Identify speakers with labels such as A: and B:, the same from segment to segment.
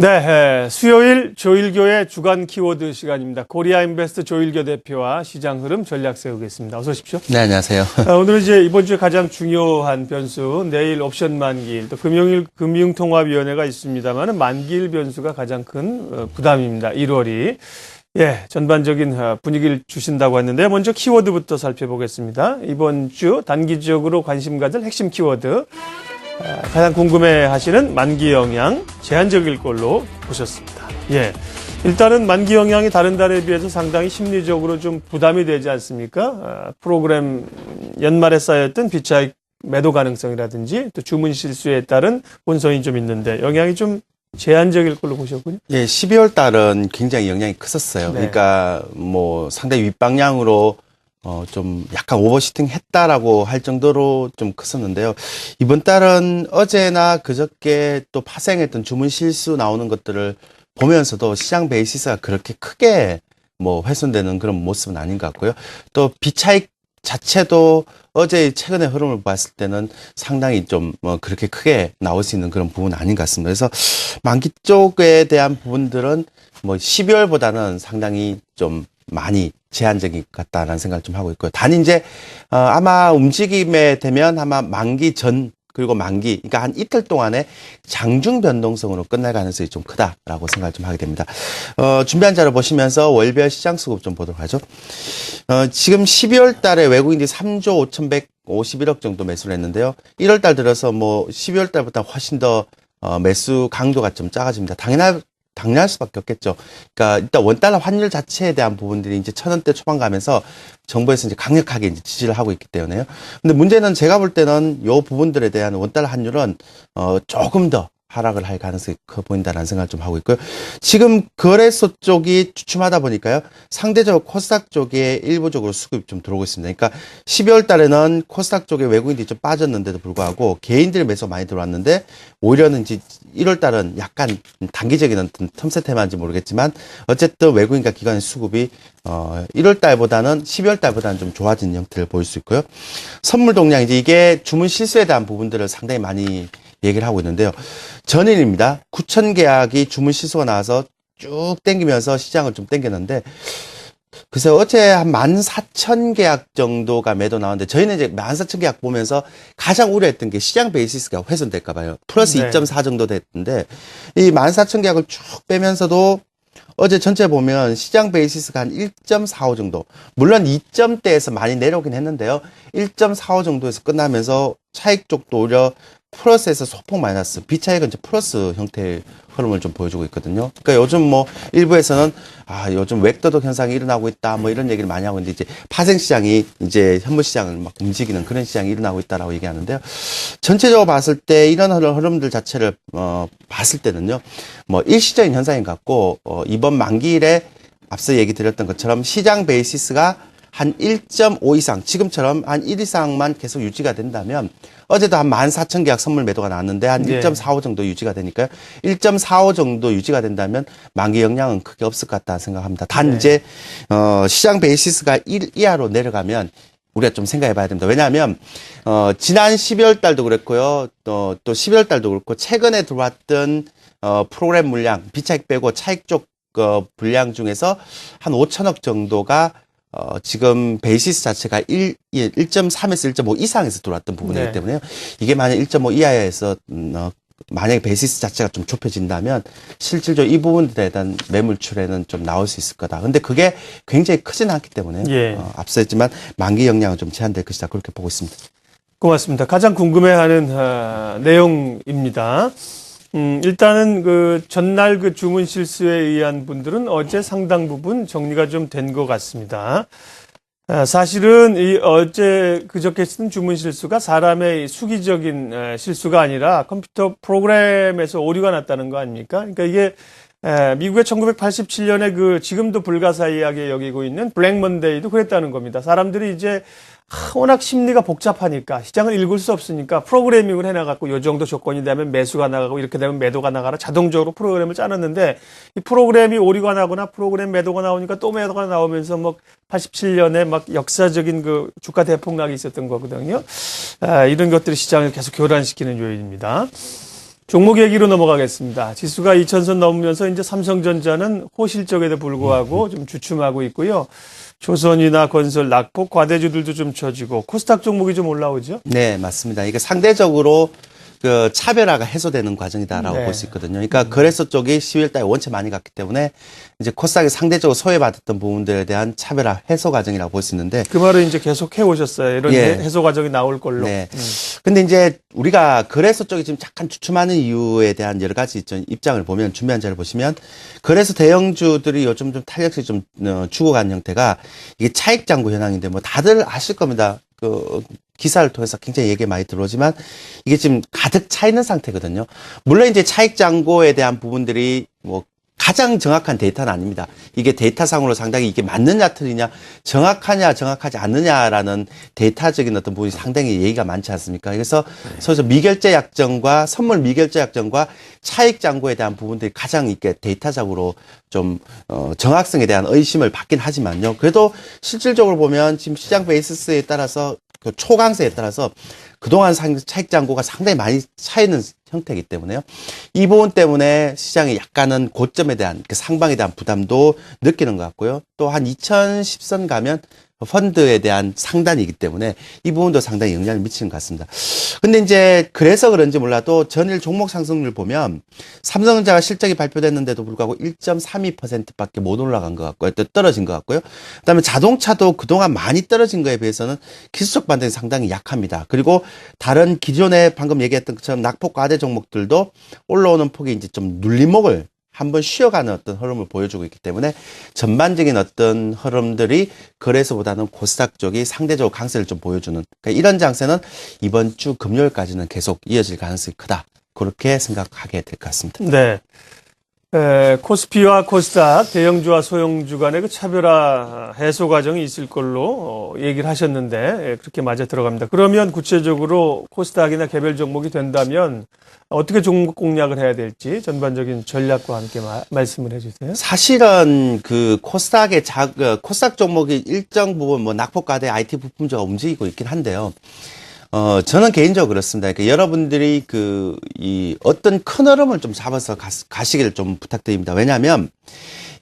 A: 네, 수요일 조일교의 주간 키워드 시간입니다. 코리아인베스트 조일교 대표와 시장 흐름 전략 세우겠습니다. 어서 오십시오.
B: 네, 안녕하세요.
A: 오늘은 이제 이번 주에 가장 중요한 변수, 내일 옵션 만기일, 또 금요일 금융통화위원회가 있습니다만 만기일 변수가 가장 큰 부담입니다. 1월이. 예, 전반적인 분위기를 주신다고 했는데 먼저 키워드부터 살펴보겠습니다. 이번 주 단기적으로 관심 가질 핵심 키워드. 가장 궁금해하시는 만기 영향 제한적일 걸로 보셨습니다. 예, 일단은 만기 영향이 다른 달에 비해서 상당히 심리적으로 좀 부담이 되지 않습니까? 프로그램 연말에 쌓였던 비차익 매도 가능성이라든지 또 주문 실수에 따른 혼선이 좀 있는데 영향이 좀 제한적일 걸로 보셨군요.
B: 예, 12월 달은 굉장히 영향이 컸었어요.
A: 네.
B: 그러니까 뭐 상당히 윗방향으로 좀 약간 오버시팅 했다라고 할 정도로 좀 컸었는데요. 이번 달은 어제나 그저께 또 파생했던 주문 실수 나오는 것들을 보면서도 시장 베이시스가 그렇게 크게 뭐 훼손되는 그런 모습은 아닌 것 같고요. 또 비차익 자체도 어제 최근의 흐름을 봤을 때는 상당히 좀 뭐 그렇게 크게 나올 수 있는 그런 부분은 아닌 것 같습니다. 그래서 만기 쪽에 대한 부분들은 뭐 12월보다는 상당히 좀 많이 제한적인 것 같다라는 생각을 좀 하고 있고요. 단 이제 아마 움직임에 되면 아마 만기 전 그리고 만기, 그러니까 한 이틀 동안에 장중 변동성으로 끝날 가능성이 좀 크다라고 생각을 좀 하게 됩니다. 준비한 자료 보시면서 월별 시장 수급 좀 보도록 하죠. 지금 12월 달에 외국인들이 3조 5,151억 정도 매수를 했는데요. 1월 달 들어서 뭐 12월 달보다 훨씬 더 매수 강도가 좀 작아집니다. 당연할 수밖에 없겠죠. 그러니까 일단 원달러 환율 자체에 대한 부분들이 이제 1,000원대 초반 가면서 정부에서 이제 강력하게 이제 지지를 하고 있기 때문에요. 근데 문제는 제가 볼 때는 요 부분들에 대한 원달러 환율은 조금 더 하락을 할 가능성이 커 보인다는 생각을 좀 하고 있고요. 지금 거래소 쪽이 주춤하다 보니까요. 상대적으로 코스닥 쪽에 일부적으로 수급이 좀 들어오고 있습니다. 그러니까 12월 달에는 코스닥 쪽에 외국인들이 좀 빠졌는데도 불구하고 개인들 매수 많이 들어왔는데 오히려는 이제 1월 달은 약간 단기적인 어떤 틈새 테마인지 모르겠지만 어쨌든 외국인과 기관의 수급이 1월 달보다는 12월 달보다는 좀 좋아진 형태를 보일 수 있고요. 선물 동량 이게 주문 실수에 대한 부분들을 상당히 많이 얘기를 하고 있는데요. 전일입니다. 9천 계약이 주문 실수가 나와서 쭉 땡기면서 시장을 좀 땡겼는데 글쎄요, 어제 한 14,000 계약 정도가 매도 나왔는데 저희는 이제 14,000 계약 보면서 가장 우려했던 게 시장 베이시스가 훼손될까 봐요. 플러스
A: 네.
B: 2.4 정도 됐는데 이 14,000 계약을 쭉 빼면서도 어제 전체 보면 시장 베이시스가 한 1.45 정도. 물론 2점대에서 많이 내려오긴 했는데요. 1.45 정도에서 끝나면서 차익 쪽도 오히려 플러스에서 소폭 마이너스, 비차익은 이제 플러스 형태의 흐름을 좀 보여주고 있거든요. 그러니까 요즘 뭐 일부에서는 요즘 웹도덕 현상이 일어나고 있다 뭐 이런 얘기를 많이 하고 있는데 이제 파생 시장이 이제 현물 시장을 막 움직이는 그런 시장이 일어나고 있다라고 얘기하는데요. 전체적으로 봤을 때 이런 흐름들 자체를 봤을 때는요. 뭐 일시적인 현상인 것 같고 이번 만기일에 앞서 얘기 드렸던 것처럼 시장 베이시스가 한 1.5 이상, 지금처럼 한 1 이상만 계속 유지가 된다면 어제도 한 14,000 계약 선물 매도가 나왔는데 한 1.45 정도 유지가 되니까요. 1.45 정도 유지가 된다면 만기 영향은 크게 없을 것 같다 생각합니다. 단 이제 시장 베이시스가 1 이하로 내려가면 우리가 좀 생각해 봐야 됩니다. 왜냐하면 지난 12월 달도 그랬고요. 또 12월 달도 그렇고 최근에 들어왔던 프로그램 물량, 비차익 빼고 차익 쪽 분량 중에서 한 5천억 정도가 지금 베이시스 자체가 1.3에서 1.5 이상에서 들어왔던 부분이기 때문에요. 이게 만약 1.5 이하에서 만약에 베이시스 자체가 좀 좁혀진다면 실질적으로 이 부분들에 대한 매물출에는 좀 나올 수 있을 거다. 근데 그게 굉장히 크지는 않기 때문에 앞서 했지만 만기 영향은 좀 제한될 것이다. 그렇게 보고 있습니다.
A: 고맙습니다. 가장 궁금해하는 내용입니다. 일단은 그 전날 그 주문 실수에 의한 분들은 어제 상당 부분 정리가 좀 된 것 같습니다. 사실은 어제 그저께 쓴 주문 실수가 사람의 수기적인 실수가 아니라 컴퓨터 프로그램에서 오류가 났다는 거 아닙니까? 그러니까 이게 미국의 1987년에 그 지금도 불가사의하게 여기고 있는 블랙 먼데이도 그랬다는 겁니다. 사람들이 이제 워낙 심리가 복잡하니까 시장을 읽을 수 없으니까 프로그래밍을 해놔갖고 요 정도 조건이 되면 매수가 나가고 이렇게 되면 매도가 나가라 자동적으로 프로그램을 짜놨는데 이 프로그램이 오류가 나거나 프로그램 매도가 나오니까 또 매도가 나오면서 막 87년에 막 역사적인 그 주가 대폭락이 있었던 거거든요. 이런 것들이 시장을 계속 교란시키는 요인입니다. 종목 얘기로 넘어가겠습니다. 지수가 2,000선 넘으면서 이제 삼성전자는 호실적에도 불구하고 좀 주춤하고 있고요. 조선이나 건설, 낙폭, 과대주들도 좀 처지고 코스닥 종목이 좀 올라오죠?
B: 네, 맞습니다. 이게 상대적으로 그 차별화가 해소되는 과정이다라고
A: 네.
B: 볼 수 있거든요. 그러니까 거래소 쪽이 10월 달에 원체 많이 갔기 때문에 이제 코스닥이 상대적으로 소외받았던 부분들에 대한 차별화 해소 과정이라고 볼 수 있는데
A: 그 말을 이제 계속 해오셨어요. 이런
B: 예.
A: 해소 과정이 나올 걸로.
B: 네. 근데 이제 우리가 거래소 쪽이 지금 약간 주춤하는 이유에 대한 여러 가지 입장을 보면 준비한 자를 보시면 거래소 대형주들이 요즘 좀 탄력이 좀 죽어간 형태가 이게 차익 잔고 현황인데 뭐 다들 아실 겁니다. 그 기사를 통해서 굉장히 얘기 많이 들어오지만 이게 지금 가득 차 있는 상태거든요. 물론 이제 차익 잔고에 대한 부분들이 뭐 가장 정확한 데이터는 아닙니다. 이게 데이터상으로 상당히 이게 맞느냐 틀리냐, 정확하냐 정확하지 않느냐라는 데이터적인 어떤 부분이 상당히 얘기가 많지 않습니까? 그래서 미결제 약정과 선물 미결제 약정과 차익 잔고에 대한 부분들이 가장 이게 데이터적으로 좀 정확성에 대한 의심을 받긴 하지만요. 그래도 실질적으로 보면 지금 시장 베이시스에 따라서 그 초강세에 따라서 그동안 차익 잔고가 상당히 많이 차 있는 형태이기 때문에요. 이 부분 때문에 시장이 약간은 고점에 대한 그 상방에 대한 부담도 느끼는 것 같고요. 또 한 2010선 가면 펀드에 대한 상단이기 때문에 이 부분도 상당히 영향을 미치는 것 같습니다. 근데 이제 그래서 그런지 몰라도 전일 종목 상승률 보면 삼성전자가 실적이 발표됐는데도 불구하고 1.32%밖에 못 올라간 것 같고요. 또 떨어진 것 같고요. 그다음에 자동차도 그동안 많이 떨어진 거에 비해서는 기술적 반등이 상당히 약합니다. 그리고 다른 기존에 방금 얘기했던 것처럼 낙폭 과대 종목들도 올라오는 폭이 이제 좀 눌림목을 한번 쉬어가는 어떤 흐름을 보여주고 있기 때문에 전반적인 어떤 흐름들이 거래소보다는 코스닥 쪽이 상대적으로 강세를 좀 보여주는 그러니까 이런 장세는 이번 주 금요일까지는 계속 이어질 가능성이 크다. 그렇게 생각하게 될 것 같습니다.
A: 네. 코스피와 코스닥, 대형주와 소형주 간의 그 차별화 해소 과정이 있을 걸로 얘기를 하셨는데 그렇게 맞아 들어갑니다. 그러면 구체적으로 코스닥이나 개별 종목이 된다면 어떻게 종목 공략을 해야 될지 전반적인 전략과 함께 말씀을 해주세요.
B: 사실은 그 코스닥의 코스닥 종목이 일정 부분 뭐 낙폭과대 IT 부품주가 움직이고 있긴 한데요. 저는 개인적으로 그렇습니다. 그러니까 여러분들이 이 어떤 큰 흐름을 좀 잡아서 가시기를 좀 부탁드립니다. 왜냐하면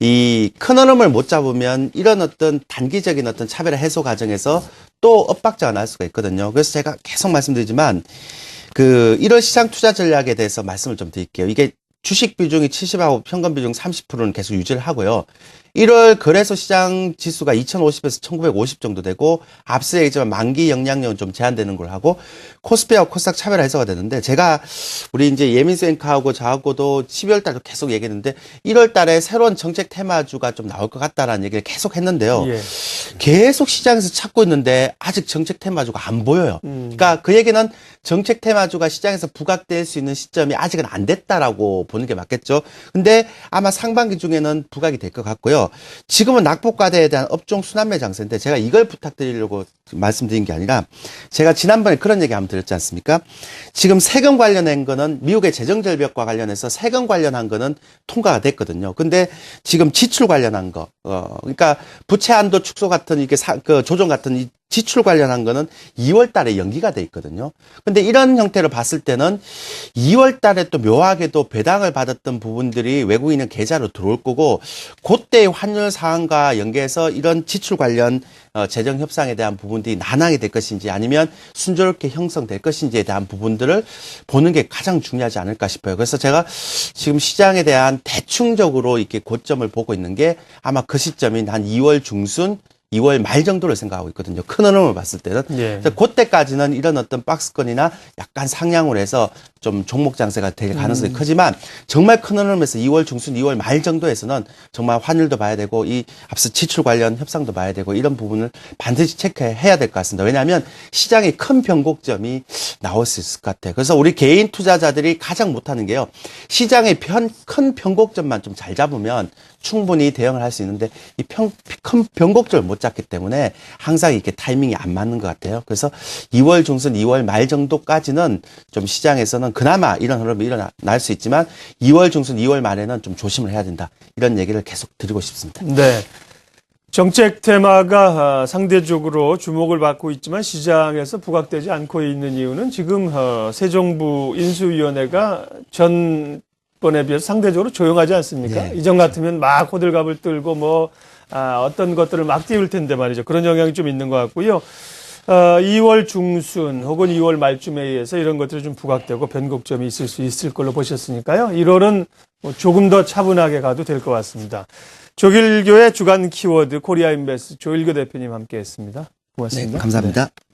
B: 이 큰 흐름을 못 잡으면 이런 어떤 단기적인 어떤 차별화 해소 과정에서 또 엇박자가 날 수가 있거든요. 그래서 제가 계속 말씀드리지만 1월 시장 투자 전략에 대해서 말씀을 좀 드릴게요. 이게 주식 비중이 70하고 평균 비중 30%는 계속 유지를 하고요. 1월 거래소 시장 지수가 2050에서 1950 정도 되고 앞서 얘기했지만 만기 영향력은 좀 제한되는 걸 하고 코스피하고 코스닥 차별화 해소가 되는데 제가 우리 이제 예민센카하고 저하고도 12월 달도 계속 얘기했는데 1월 달에 새로운 정책 테마주가 좀 나올 것 같다라는 얘기를 계속 했는데요.
A: 예.
B: 계속 시장에서 찾고 있는데 아직 정책 테마주가 안 보여요. 그러니까 그 얘기는 정책 테마주가 시장에서 부각될 수 있는 시점이 아직은 안 됐다라고 보는 게 맞겠죠. 근데 아마 상반기 중에는 부각이 될 것 같고요. 지금은 낙폭과대에 대한 업종 순환매 장세인데 제가 이걸 부탁드리려고 말씀드린 게 아니라 제가 지난번에 그런 얘기 한번 드렸지 않습니까? 지금 세금 관련한 거는 미국의 재정절벽과 관련해서 세금 관련한 거는 통과가 됐거든요. 근데 지금 지출 관련한 거, 그러니까 부채 한도 축소 같은 이게 조정 같은 이 지출 관련한 거는 2월 달에 연기가 돼 있거든요. 근데 이런 형태를 봤을 때는 2월 달에 또 묘하게도 배당을 받았던 부분들이 외국인은 계좌로 들어올 거고 그때의 환율 상황과 연계해서 이런 지출 관련 재정 협상에 대한 부분들이 난항이 될 것인지 아니면 순조롭게 형성될 것인지에 대한 부분들을 보는 게 가장 중요하지 않을까 싶어요. 그래서 제가 지금 시장에 대한 대충적으로 이렇게 고점을 보고 있는 게 아마 그 시점인 한 2월 중순 2월 말 정도를 생각하고 있거든요. 큰 흐름을 봤을 때는.
A: 예.
B: 그때까지는 이런 어떤 박스권이나 약간 상향을 해서 좀 종목 장세가 될 가능성이 크지만 정말 큰 흐름에서 2월 중순, 2월 말 정도에서는 정말 환율도 봐야 되고 이 앞서 지출 관련 협상도 봐야 되고 이런 부분을 반드시 체크해야 될 것 같습니다. 왜냐하면 시장에 큰 변곡점이 나올 수 있을 것 같아요. 그래서 우리 개인 투자자들이 가장 못하는 게요. 시장의 큰 변곡점만 좀 잘 잡으면 충분히 대응을 할 수 있는데 이 큰 변곡점을 못 잡기 때문에 항상 이렇게 타이밍이 안 맞는 것 같아요. 그래서 2월 중순, 2월 말 정도까지는 좀 시장에서는 그나마 이런 흐름이 일어날 수 있지만 2월 중순, 2월 말에는 좀 조심을 해야 된다. 이런 얘기를 계속 드리고 싶습니다.
A: 네. 정책 테마가 상대적으로 주목을 받고 있지만 시장에서 부각되지 않고 있는 이유는 지금 새 정부 인수위원회가 전번에 비해서 상대적으로 조용하지 않습니까?
B: 네,
A: 이전 같으면 막 호들갑을 떨고 어떤 것들을 막 띄울 텐데 말이죠. 그런 영향이 좀 있는 것 같고요. 2월 중순 혹은 2월 말쯤에 의해서 이런 것들이 좀 부각되고 변곡점이 있을 수 있을 걸로 보셨으니까요. 1월은 조금 더 차분하게 가도 될 것 같습니다. 조길교의 주간 키워드 코리아 인베스트 조일교 대표님 함께했습니다. 고맙습니다.
B: 네, 감사합니다.
A: 네.